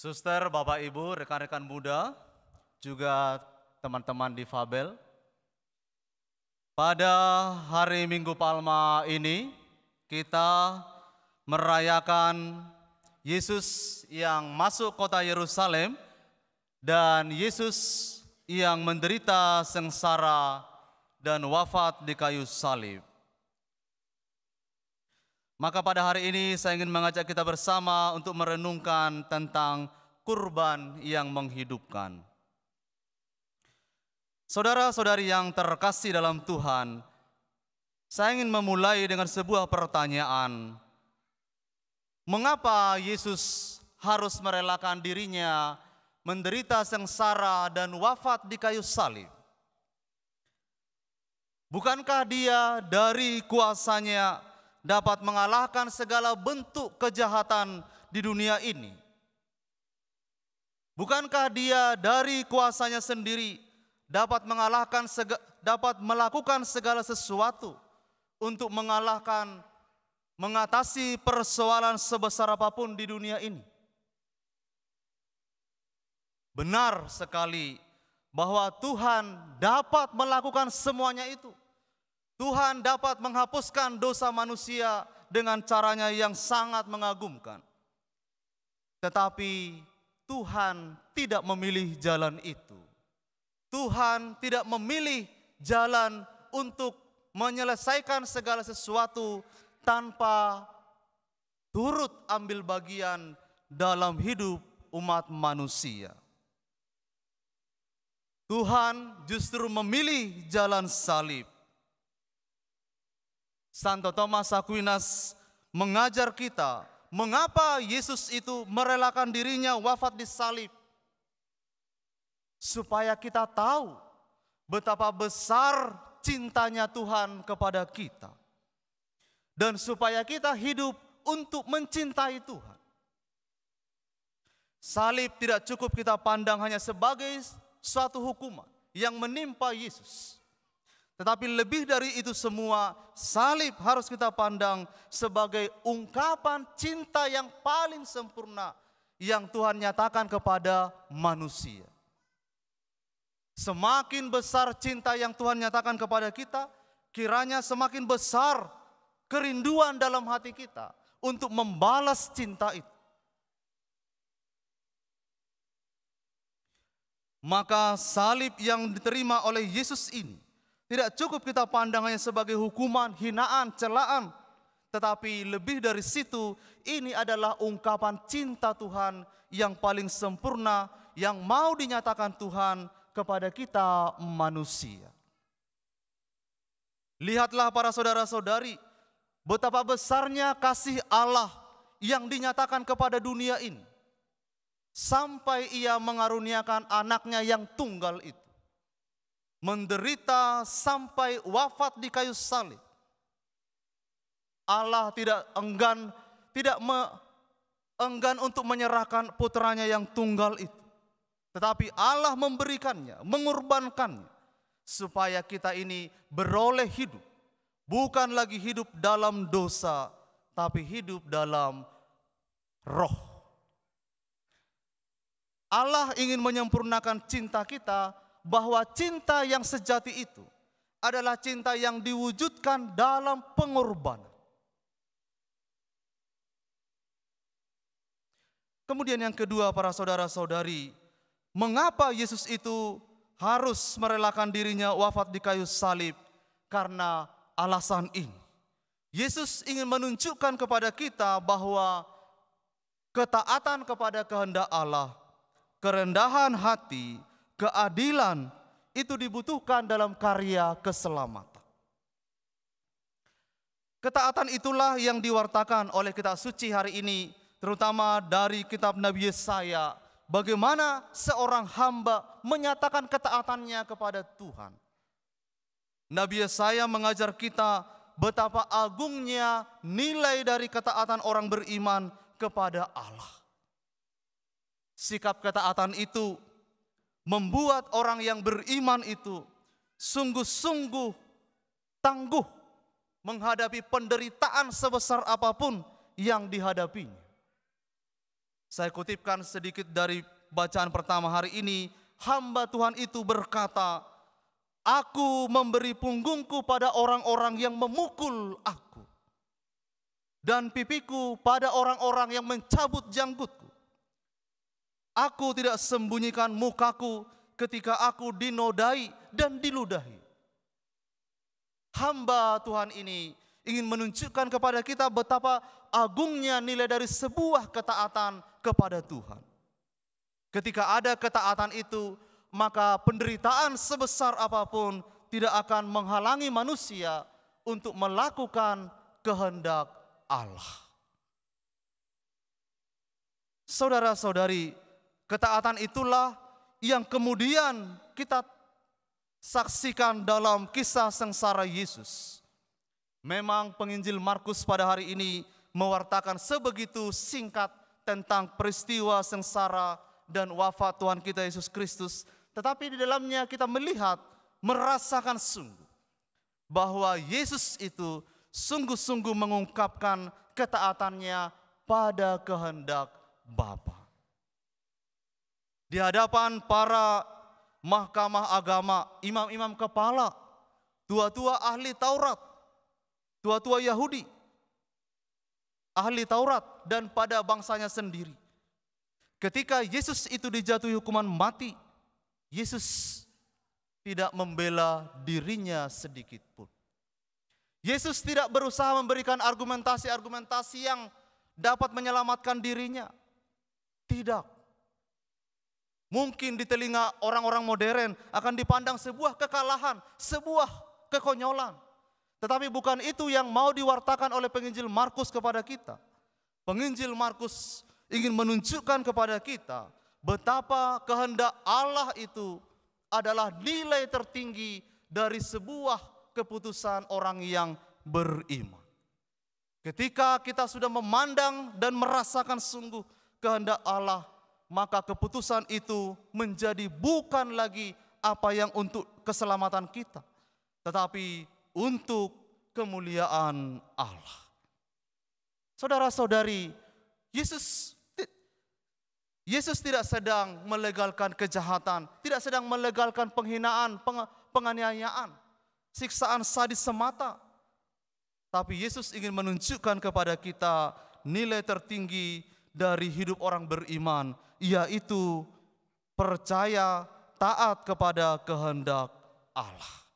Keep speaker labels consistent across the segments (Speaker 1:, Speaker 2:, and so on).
Speaker 1: Suster, Bapak Ibu, rekan-rekan muda, juga teman-teman difabel. Pada hari Minggu Palma ini kita merayakan Yesus yang masuk kota Yerusalem dan Yesus yang menderita sengsara dan wafat di kayu salib. Maka pada hari ini saya ingin mengajak kita bersama untuk merenungkan tentang kurban yang menghidupkan. Saudara-saudari yang terkasih dalam Tuhan, saya ingin memulai dengan sebuah pertanyaan. Mengapa Yesus harus merelakan dirinya menderita sengsara dan wafat di kayu salib? Bukankah dia dari kuasanya dapat mengalahkan segala bentuk kejahatan di dunia ini? Bukankah dia dari kuasanya sendiri dapat melakukan segala sesuatu untuk mengatasi persoalan sebesar apapun di dunia ini? Benar sekali bahwa Tuhan dapat melakukan semuanya itu. Tuhan dapat menghapuskan dosa manusia dengan caranya yang sangat mengagumkan. Tetapi Tuhan tidak memilih jalan itu. Tuhan tidak memilih jalan untuk menyelesaikan segala sesuatu tanpa turut ambil bagian dalam hidup umat manusia. Tuhan justru memilih jalan salib. Santo Thomas Aquinas mengajar kita mengapa Yesus itu merelakan dirinya wafat di salib. Supaya kita tahu betapa besar cintanya Tuhan kepada kita. Dan supaya kita hidup untuk mencintai Tuhan. Salib tidak cukup kita pandang hanya sebagai suatu hukuman yang menimpa Yesus. Tetapi lebih dari itu semua, salib harus kita pandang sebagai ungkapan cinta yang paling sempurna yang Tuhan nyatakan kepada manusia. Semakin besar cinta yang Tuhan nyatakan kepada kita, kiranya semakin besar kerinduan dalam hati kita untuk membalas cinta itu. Maka salib yang diterima oleh Yesus ini tidak cukup kita pandang hanya sebagai hukuman, hinaan, celaan. Tetapi lebih dari situ, ini adalah ungkapan cinta Tuhan yang paling sempurna yang mau dinyatakan Tuhan kepada kita manusia. Lihatlah para saudara-saudari, betapa besarnya kasih Allah yang dinyatakan kepada dunia ini. Sampai ia mengaruniakan anaknya yang tunggal itu. Menderita sampai wafat di kayu salib. Allah tidak enggan untuk menyerahkan putranya yang tunggal itu. Tetapi Allah memberikannya, mengorbankannya. Supaya kita ini beroleh hidup. Bukan lagi hidup dalam dosa, tapi hidup dalam roh. Allah ingin menyempurnakan cinta kita, bahwa cinta yang sejati itu adalah cinta yang diwujudkan dalam pengorbanan. Kemudian yang kedua para saudara-saudari, mengapa Yesus itu harus merelakan dirinya wafat di kayu salib? Karena alasan ini. Yesus ingin menunjukkan kepada kita bahwa ketaatan kepada kehendak Allah, kerendahan hati, keadilan itu dibutuhkan dalam karya keselamatan. Ketaatan itulah yang diwartakan oleh kitab suci hari ini, terutama dari kitab Nabi Yesaya, bagaimana seorang hamba menyatakan ketaatannya kepada Tuhan. Nabi Yesaya mengajar kita betapa agungnya nilai dari ketaatan orang beriman kepada Allah. Sikap ketaatan itu membuat orang yang beriman itu sungguh-sungguh tangguh menghadapi penderitaan sebesar apapun yang dihadapinya. Saya kutipkan sedikit dari bacaan pertama hari ini. Hamba Tuhan itu berkata, "Aku memberi punggungku pada orang-orang yang memukul aku, dan pipiku pada orang-orang yang mencabut janggutku. Aku tidak sembunyikan mukaku ketika aku dinodai dan diludahi." Hamba Tuhan ini ingin menunjukkan kepada kita betapa agungnya nilai dari sebuah ketaatan kepada Tuhan. Ketika ada ketaatan itu, maka penderitaan sebesar apapun tidak akan menghalangi manusia untuk melakukan kehendak Allah. Saudara-saudari, ketaatan itulah yang kemudian kita saksikan dalam kisah sengsara Yesus. Memang penginjil Markus pada hari ini mewartakan sebegitu singkat tentang peristiwa sengsara dan wafat Tuhan kita Yesus Kristus. Tetapi di dalamnya kita melihat, merasakan sungguh bahwa Yesus itu sungguh-sungguh mengungkapkan ketaatannya pada kehendak Bapa. Di hadapan para mahkamah agama, imam-imam kepala, tua-tua ahli Taurat, tua-tua Yahudi, ahli Taurat, dan pada bangsanya sendiri. Ketika Yesus itu dijatuhi hukuman mati, Yesus tidak membela dirinya sedikit pun. Yesus tidak berusaha memberikan argumentasi-argumentasi yang dapat menyelamatkan dirinya. Tidak. Mungkin di telinga orang-orang modern akan dipandang sebuah kekalahan, sebuah kekonyolan. Tetapi bukan itu yang mau diwartakan oleh penginjil Markus kepada kita. Penginjil Markus ingin menunjukkan kepada kita betapa kehendak Allah itu adalah nilai tertinggi dari sebuah keputusan orang yang beriman. Ketika kita sudah memandang dan merasakan sungguh kehendak Allah, maka keputusan itu menjadi bukan lagi apa yang untuk keselamatan kita, tetapi untuk kemuliaan Allah. Saudara-saudari, Yesus tidak sedang melegalkan kejahatan, tidak sedang melegalkan penghinaan, penganiayaan, siksaan sadis semata. Tapi Yesus ingin menunjukkan kepada kita nilai tertinggi dari hidup orang beriman, yaitu percaya taat kepada kehendak Allah.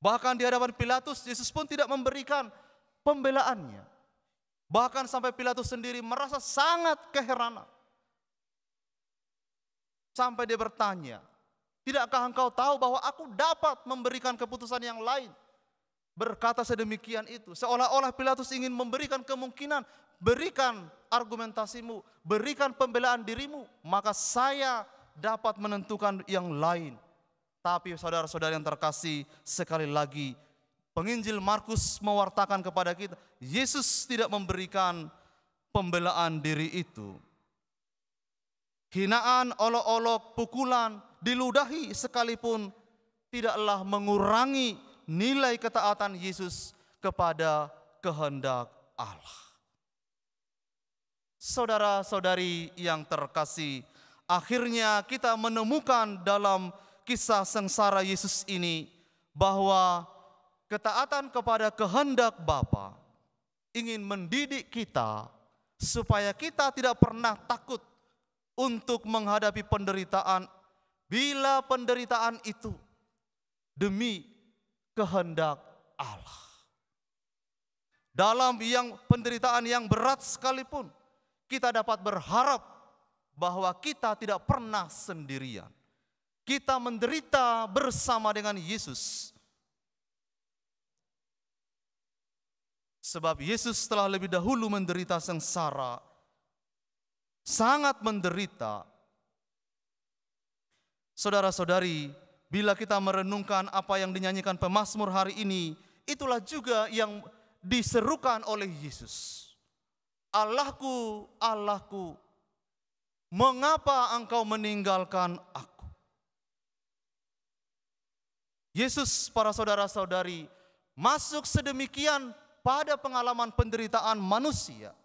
Speaker 1: Bahkan di hadapan Pilatus, Yesus pun tidak memberikan pembelaannya. Bahkan sampai Pilatus sendiri merasa sangat keheranan. Sampai dia bertanya, "Tidakkah engkau tahu bahwa aku dapat memberikan keputusan yang lain?" Berkata sedemikian itu, seolah-olah Pilatus ingin memberikan kemungkinan, berikan argumentasimu, berikan pembelaan dirimu, maka saya dapat menentukan yang lain. Tapi saudara-saudara yang terkasih, sekali lagi penginjil Markus mewartakan kepada kita, Yesus tidak memberikan pembelaan diri itu. Hinaan, olok-olok, pukulan, diludahi sekalipun tidaklah mengurangi nilai ketaatan Yesus kepada kehendak Allah. Saudara-saudari yang terkasih, akhirnya kita menemukan dalam kisah sengsara Yesus ini bahwa ketaatan kepada kehendak Bapa ingin mendidik kita supaya kita tidak pernah takut untuk menghadapi penderitaan bila penderitaan itu demi kehendak Allah. Dalam penderitaan yang berat sekalipun, kita dapat berharap bahwa kita tidak pernah sendirian. Kita menderita bersama dengan Yesus. Sebab Yesus telah lebih dahulu menderita sengsara, sangat menderita. Saudara-saudari, bila kita merenungkan apa yang dinyanyikan pemazmur hari ini, itulah juga yang diserukan oleh Yesus. Allahku, Allahku, mengapa engkau meninggalkan aku? Yesus, para saudara-saudari, masuk sedemikian pada pengalaman penderitaan manusia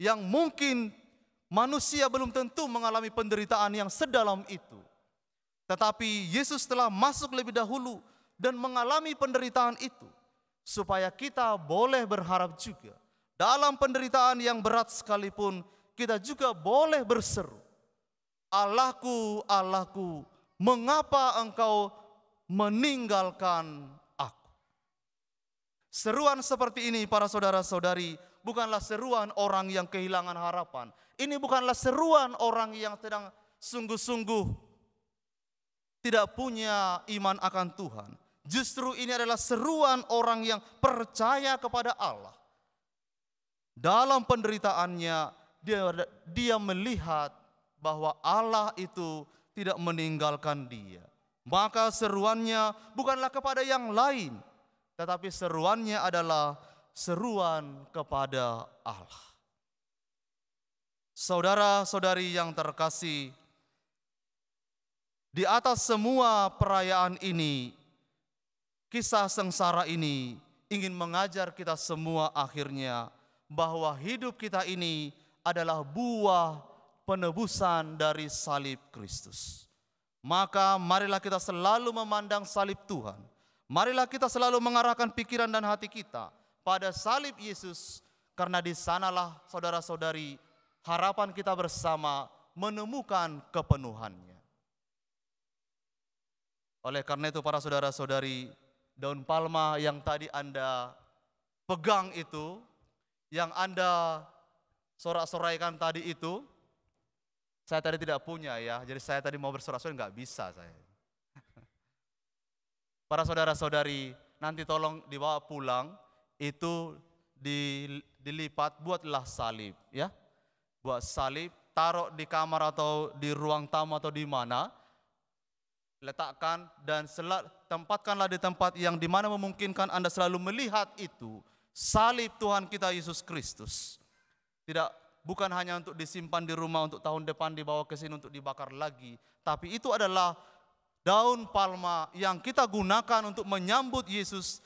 Speaker 1: yang mungkin manusia belum tentu mengalami penderitaan yang sedalam itu. Tetapi Yesus telah masuk lebih dahulu dan mengalami penderitaan itu, supaya kita boleh berharap juga. Dalam penderitaan yang berat sekalipun, kita juga boleh berseru, Allahku, Allahku, mengapa engkau meninggalkan aku? Seruan seperti ini para saudara-saudari bukanlah seruan orang yang kehilangan harapan. Ini bukanlah seruan orang yang sedang sungguh-sungguh tidak punya iman akan Tuhan. Justru ini adalah seruan orang yang percaya kepada Allah. Dalam penderitaannya dia melihat bahwa Allah itu tidak meninggalkan dia. Maka seruannya bukanlah kepada yang lain, tetapi seruannya adalah seruan kepada Allah. Saudara-saudari yang terkasih, di atas semua perayaan ini, kisah sengsara ini ingin mengajar kita semua akhirnya bahwa hidup kita ini adalah buah penebusan dari salib Kristus. Maka marilah kita selalu memandang salib Tuhan. Marilah kita selalu mengarahkan pikiran dan hati kita pada salib Yesus, karena di sanalah saudara-saudari harapan kita bersama menemukan kepenuhannya. Oleh karena itu para saudara-saudari, daun palma yang tadi Anda pegang itu, yang Anda sorak-soraikan tadi itu, saya tadi tidak punya ya, jadi saya tadi mau bersorak-sorai nggak bisa saya. Para saudara-saudari, nanti tolong dibawa pulang, itu dilipat, buatlah salib ya. Buat salib, taruh di kamar atau di ruang tamu atau di mana, letakkan dan tempatkanlah di tempat yang dimana memungkinkan Anda selalu melihat itu, salib Tuhan kita Yesus Kristus. Bukan hanya untuk disimpan di rumah untuk tahun depan dibawa ke sini untuk dibakar lagi, tapi itu adalah daun palma yang kita gunakan untuk menyambut Yesus,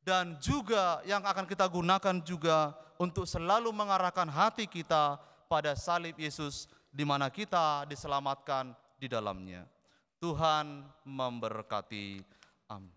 Speaker 1: dan juga yang akan kita gunakan juga untuk selalu mengarahkan hati kita pada salib Yesus, di mana kita diselamatkan di dalamnya. Tuhan memberkati. Amin.